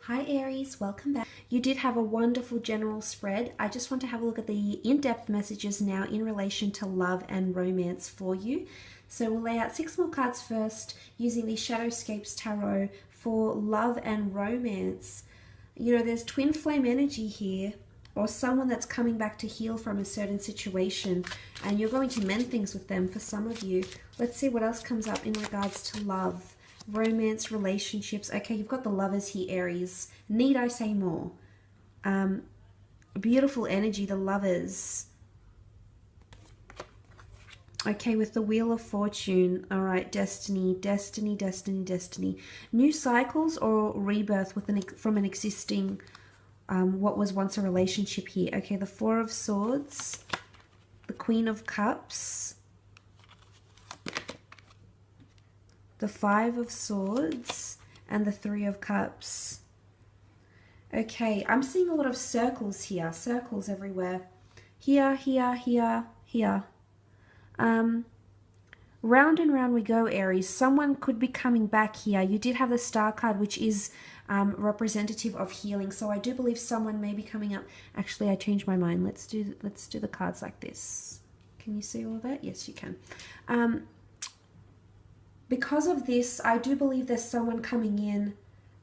Hi Aries, welcome back. You did have a wonderful general spread. I just want to have a look at the in-depth messages now in relation to love and romance for you. So we'll lay out 6 more cards first using the Shadowscapes Tarot for love and romance. You know, there's twin flame energy here, or someone that's coming back to heal from a certain situation, and you're going to mend things with them for some of you. Let's see what else comes up in regards to love. Romance, relationships. Okay, you've got the Lovers here, Aries. Need I say more? Beautiful energy, the Lovers. Okay, with the Wheel of Fortune. All right, destiny, destiny, destiny, destiny. New cycles or rebirth from an existing, what was once a relationship here. Okay, the Four of Swords, the Queen of Cups, the Five of Swords, and the Three of Cups. Okay, I'm seeing a lot of circles here. Circles everywhere. Here, here, here, here. Round and round we go, Aries. Someone could be coming back here. You did have the Star card, which is representative of healing. So I do believe someone may be coming up. Actually, I changed my mind. Let's do the cards like this. Can you see all of that? Yes, you can. Because of this, I do believe there's someone coming in.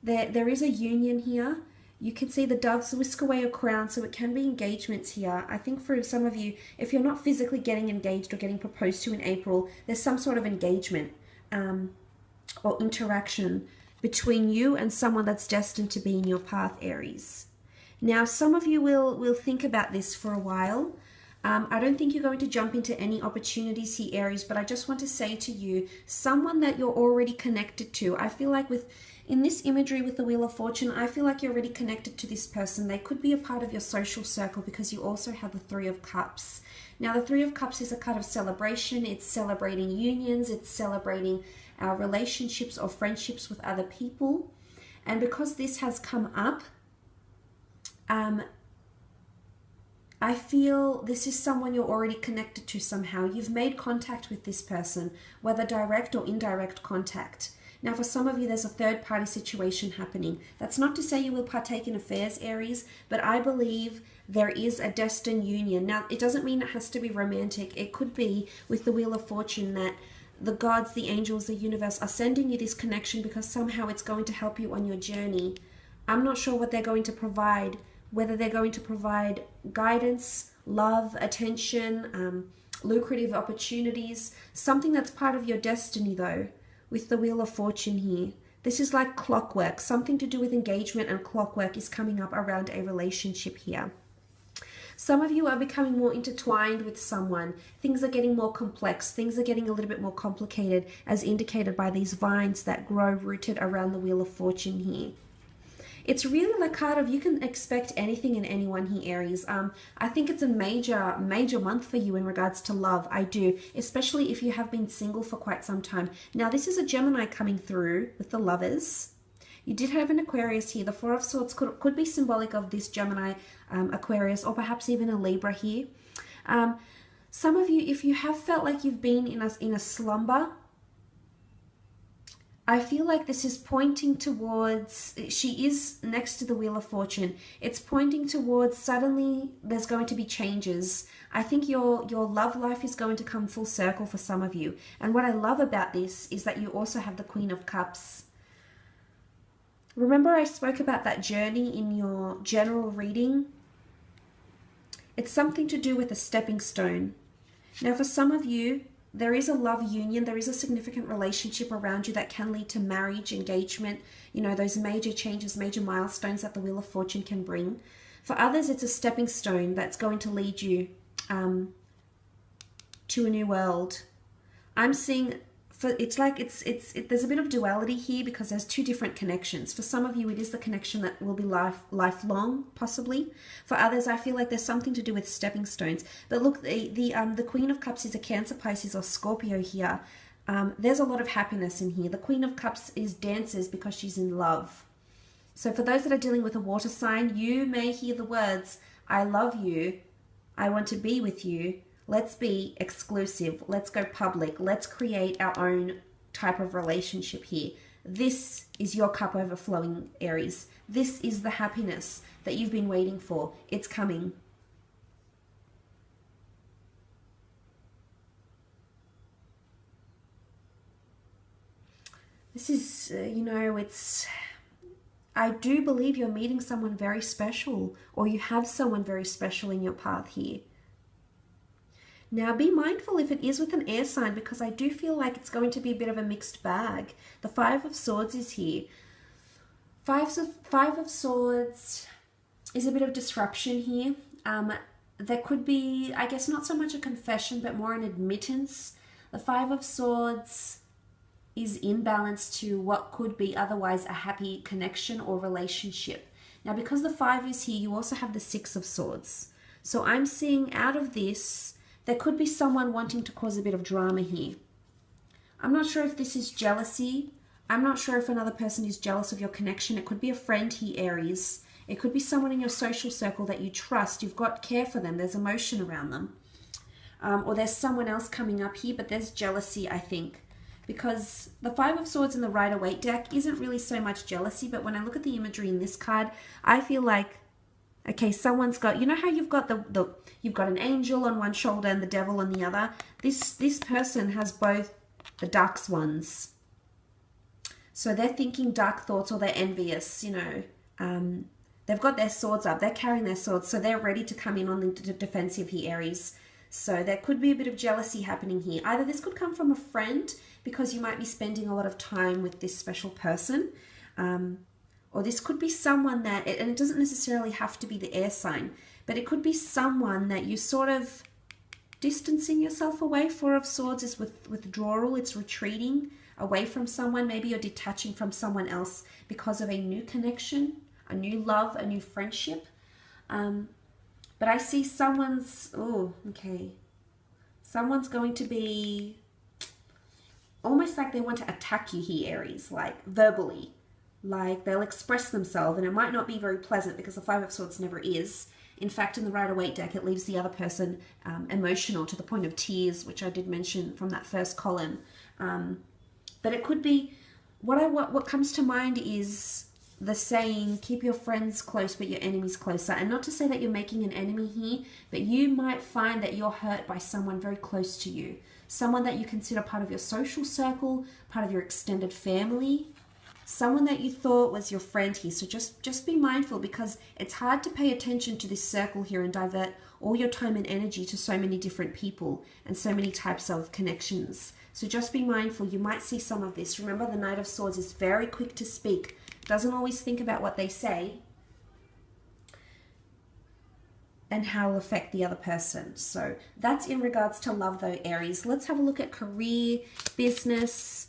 There is a union here. You can see the doves whisk away a crown, so it can be engagements here. I think for some of you, if you're not physically getting engaged or getting proposed to in April, there's some sort of engagement or interaction between you and someone that's destined to be in your path, Aries. Now, some of you will think about this for a while. I don't think you're going to jump into any opportunities here, Aries, but I just want to say to you, someone that you're already connected to. I feel like in this imagery with the Wheel of Fortune, I feel like you're already connected to this person. They could be a part of your social circle because you also have the Three of Cups. Now, the Three of Cups is a card of celebration. It's celebrating unions. It's celebrating our relationships or friendships with other people. And because this has come up, I feel this is someone you're already connected to somehow. You've made contact with this person, whether direct or indirect contact. Now, for some of you, there's a third-party situation happening. That's not to say you will partake in affairs, Aries, but I believe there is a destined union. Now, it doesn't mean it has to be romantic. It could be with the Wheel of Fortune that the gods, the angels, the universe are sending you this connection because somehow it's going to help you on your journey. I'm not sure what they're going to provide, whether they're going to provide guidance, love, attention, lucrative opportunities, something that's part of your destiny though, with the Wheel of Fortune here. This is like clockwork. Something to do with engagement and clockwork is coming up around a relationship here. Some of you are becoming more intertwined with someone. Things are getting more complex. Things are getting a little bit more complicated, as indicated by these vines that grow rooted around the Wheel of Fortune here. It's really like card of you can expect anything and anyone here, Aries. I think it's a major month for you in regards to love. I do, especially if you have been single for quite some time. Now, this is a Gemini coming through with the Lovers. You did have an Aquarius here. The Four of Swords could be symbolic of this Gemini, Aquarius, or perhaps even a Libra here. Some of you, if you have felt like you've been in a slumber, I feel like this is pointing towards, she is next to the Wheel of Fortune. It's pointing towards suddenly there's going to be changes. I think your love life is going to come full circle for some of you. And what I love about this is that you also have the Queen of Cups. Remember I spoke about that journey in your general reading? It's something to do with a stepping stone. Now for some of you, there is a love union, there is a significant relationship around you that can lead to marriage, engagement, you know, those major changes, major milestones that the Wheel of Fortune can bring. For others, it's a stepping stone that's going to lead you to a new world. I'm seeing, there's a bit of duality here because there's two different connections. For some of you, it is the connection that will be lifelong, possibly. For others, I feel like there's something to do with stepping stones. But look, the Queen of Cups is a Cancer, Pisces, or Scorpio here. There's a lot of happiness in here. The Queen of Cups dances because she's in love. So for those that are dealing with a water sign, you may hear the words, I love you, I want to be with you, let's be exclusive, let's go public, let's create our own type of relationship here. This is your cup overflowing, Aries. This is the happiness that you've been waiting for. It's coming. This is, I do believe you're meeting someone very special, or you have someone very special in your path here. Now be mindful if it is with an air sign, because I do feel like it's going to be a bit of a mixed bag. The Five of Swords is here. Five of Swords is a bit of disruption here. There could be, I guess, not so much a confession, but more an admittance. The Five of Swords is in balance to what could be otherwise a happy connection or relationship. Now, because the 5 is here, you also have the 6 of Swords. So I'm seeing out of this, there could be someone wanting to cause a bit of drama here. I'm not sure if this is jealousy. I'm not sure if another person is jealous of your connection. It could be a friend here, Aries. It could be someone in your social circle that you trust. You've got care for them. There's emotion around them. Or there's someone else coming up here, but there's jealousy, I think. Because the Five of Swords in the Rider-Waite deck isn't really so much jealousy, but when I look at the imagery in this card, I feel like, okay, someone's got, you know how you've got you've got an angel on one shoulder and the devil on the other? This person has both the dark swans. So they're thinking dark thoughts, or they're envious, they've got their swords up, they're carrying their swords, so they're ready to come in on the defensive here, Aries. So there could be a bit of jealousy happening here. Either this could come from a friend, because you might be spending a lot of time with this special person, or this could be someone that, and it doesn't necessarily have to be the air sign, but it could be someone that you sort of distancing yourself away. Four of Swords is withdrawal, it's retreating away from someone. Maybe you're detaching from someone else because of a new connection, a new love, a new friendship. But I see someone's going to be almost like they want to attack you here, Aries, like verbally. Like they'll express themselves, and it might not be very pleasant, because the Five of Swords never is. In fact, in the Rider-Waite deck, it leaves the other person emotional to the point of tears, which I did mention from that first column. But it could be, what comes to mind is the saying, keep your friends close but your enemies closer. And not to say that you're making an enemy here, but you might find that you're hurt by someone very close to you. Someone that you consider part of your social circle, part of your extended family, someone that you thought was your friend here. So just be mindful, because it's hard to pay attention to this circle here and divert all your time and energy to so many different people and so many types of connections. So just be mindful. You might see some of this. Remember, the Knight of Swords is very quick to speak, doesn't always think about what they say and how it will affect the other person. So that's in regards to love though, Aries. Let's have a look at career, business.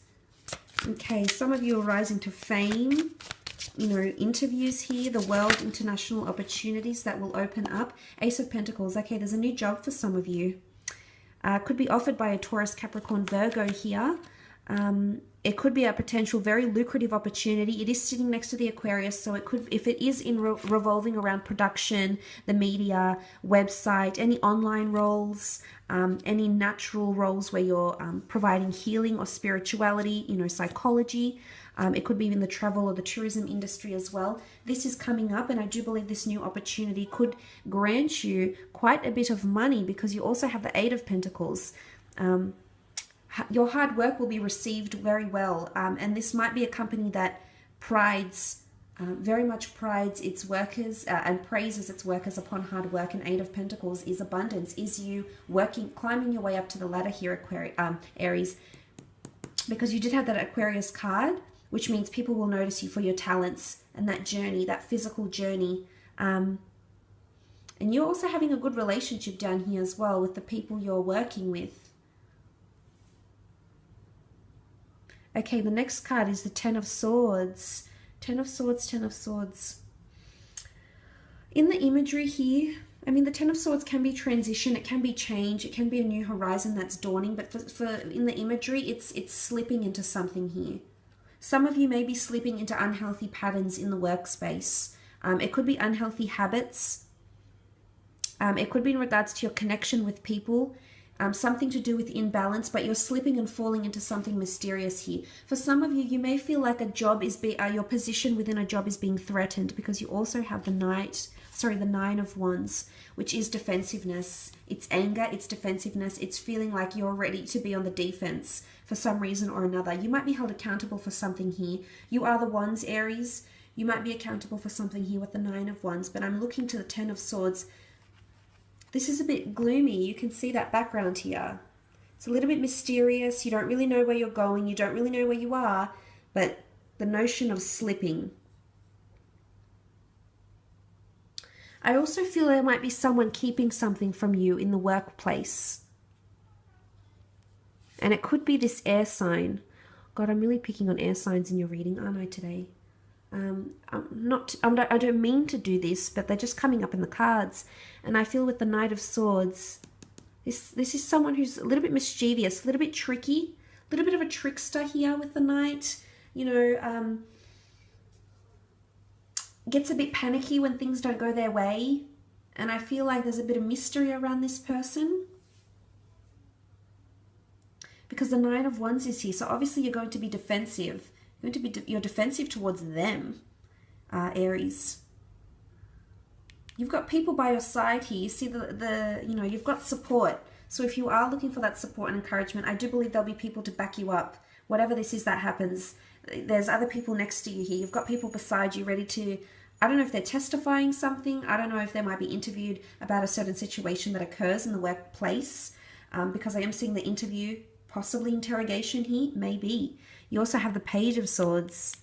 Okay, some of you are rising to fame, interviews here, the world, international opportunities that will open up. Ace of Pentacles. Okay, there's a new job for some of you. Could be offered by a Taurus, Capricorn, Virgo here. It could be a potential very lucrative opportunity. It is sitting next to the Aquarius, so it could, if it is in revolving around production, the media, website, any online roles, any natural roles where you're providing healing or spirituality, psychology. It could be in the travel or the tourism industry as well. This is coming up, and I do believe this new opportunity could grant you quite a bit of money, because you also have the Eight of Pentacles. Your hard work will be received very well, and this might be a company that very much prides its workers and praises its workers upon hard work. And Eight of Pentacles is abundance, is you climbing your way up to the ladder here, Aries, because you did have that Aquarius card, which means people will notice you for your talents and that journey, that physical journey. And you're also having a good relationship down here as well with the people you're working with. Okay, the next card is the Ten of Swords. Ten of Swords, Ten of Swords. In the imagery here, the Ten of Swords can be transition, it can be change, it can be a new horizon that's dawning, but in the imagery, it's slipping into something here. Some of you may be slipping into unhealthy patterns in the workspace. It could be unhealthy habits. It could be in regards to your connection with people. something to do with imbalance, but you're slipping and falling into something mysterious here. For some of you, you may feel like a job is your position within a job is being threatened, because you also have the Nine of Wands, which is defensiveness. It's anger, it's defensiveness, it's feeling like you're ready to be on the defense for some reason or another. You might be held accountable for something here. You are the Wands, Aries. You might be accountable for something here with the Nine of Wands, but I'm looking to the Ten of Swords. This is a bit gloomy. You can see that background here. It's a little bit mysterious. You don't really know where you're going. You don't really know where you are, but the notion of slipping. I also feel there might be someone keeping something from you in the workplace. And it could be this air sign. God, I'm really picking on air signs in your reading, aren't I, today? I don't mean to do this, but they're just coming up in the cards. And I feel with the Knight of Swords, this is someone who's a little bit mischievous, a little bit tricky, a little bit of a trickster here with the Knight. You know, gets a bit panicky when things don't go their way. And I feel like there's a bit of mystery around this person, because the Nine of Wands is here. So obviously you're going to be defensive. You're defensive towards them, Aries. You've got people by your side here. You see you know, you've got support. So if you are looking for that support and encouragement, I do believe there'll be people to back you up. Whatever this is that happens, there's other people next to you here. You've got people beside you ready to, I don't know if they're testifying something. I don't know if they might be interviewed about a certain situation that occurs in the workplace, because I am seeing the interview, possibly interrogation here, maybe. You also have the Page of Swords.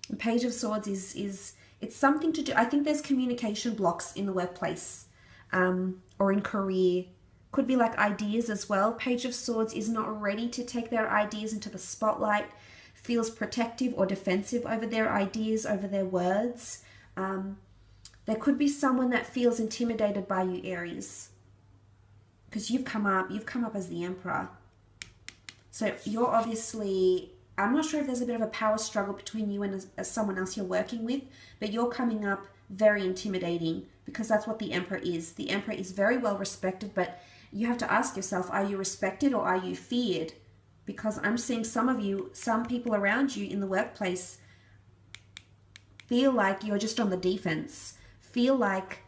The Page of Swords is it's something to do, I think there's communication blocks in the workplace, or in career. Could be like ideas as well. Page of Swords is not ready to take their ideas into the spotlight, feels protective or defensive over their ideas, over their words. There could be someone that feels intimidated by you, Aries, because you've come up as the Emperor. So you're obviously, I'm not sure if there's a bit of a power struggle between you and someone else you're working with, but you're coming up very intimidating, because that's what the Emperor is. The Emperor is very well respected, but you have to ask yourself, are you respected or are you feared? Because I'm seeing some people around you in the workplace feel like you're just on the defense, feel like,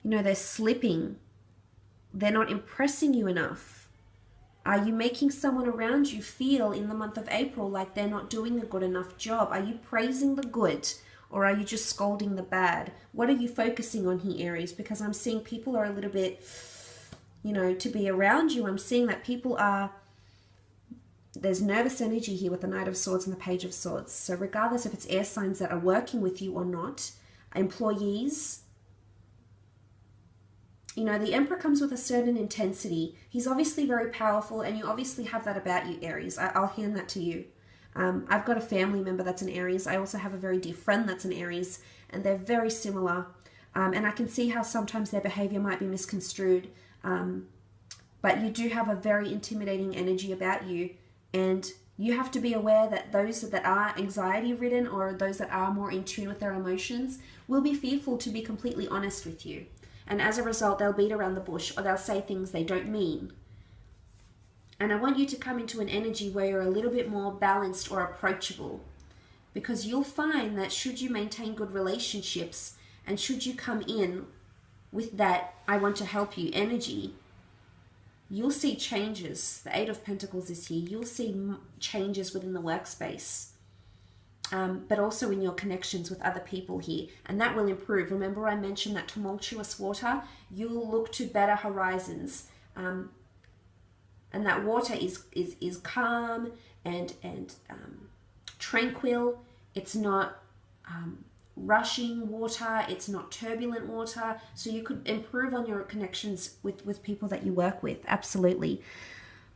you know, they're slipping. They're not impressing you enough. Are you making someone around you feel in the month of April like they're not doing a good enough job? Are you praising the good, or are you just scolding the bad? What are you focusing on here, Aries? Because I'm seeing people are a little bit, you know, to be around you. I'm seeing that people are, there's nervous energy here with the Knight of Swords and the Page of Swords. So regardless if it's air signs that are working with you or not, employees, you know, the Emperor comes with a certain intensity. He's obviously very powerful, and you obviously have that about you, Aries. I'll hand that to you. I've got a family member that's an Aries. I also have a very dear friend that's an Aries, and they're very similar. And I can see how sometimes their behavior might be misconstrued. But you do have a very intimidating energy about you, and you have to be aware that those that are anxiety-ridden, or those that are more in tune with their emotions, will be fearful to be completely honest with you. And as a result, they'll beat around the bush, or they'll say things they don't mean. And I want you to come into an energy where you're a little bit more balanced or approachable, because you'll find that should you maintain good relationships, and should you come in with that I want to help you energy, you'll see changes. The Eight of Pentacles is here. You'll see changes within the workspace. But also in your connections with other people here, and that will improve. Remember, I mentioned that tumultuous water, you'll look to better horizons, and that water is calm and tranquil. It's not rushing water, it's not turbulent water, so you could improve on your connections with people that you work with, absolutely.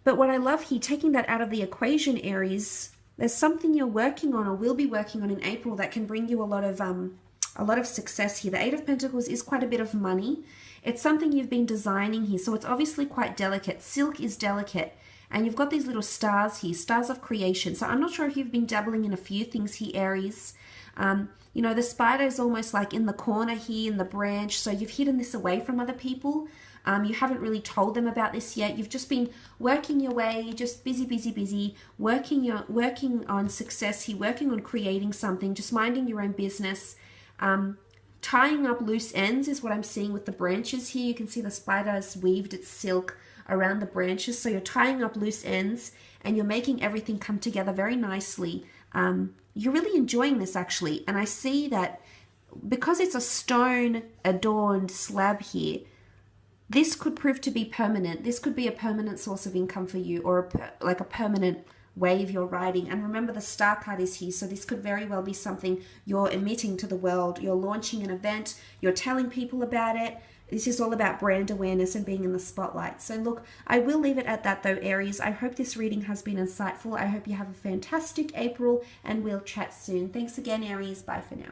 But what I love here, taking that out of the equation, Aries, there's something you're working on or will be working on in April that can bring you a lot of success here. The Eight of Pentacles is quite a bit of money. It's something you've been designing here, so it's obviously quite delicate. Silk is delicate, and you've got these little stars here, stars of creation. So I'm not sure if you've been dabbling in a few things here, Aries. You know, the spider is almost like in the corner here in the branch. So you've hidden this away from other people. You haven't really told them about this yet. You've just been working your way, just busy, working on success here, working on creating something, just minding your own business. Tying up loose ends is what I'm seeing with the branches here. You can see the spider has weaved its silk around the branches. So you're tying up loose ends and you're making everything come together very nicely. You're really enjoying this actually. And I see that because it's a stone adorned slab here, this could prove to be permanent. This could be a permanent source of income for you, or like a permanent way of your writing. And remember, the star card is here, so this could very well be something you're emitting to the world. You're launching an event, you're telling people about it. This is all about brand awareness and being in the spotlight. So look, I will leave it at that though, Aries. I hope this reading has been insightful. I hope you have a fantastic April, and we'll chat soon. Thanks again, Aries. Bye for now.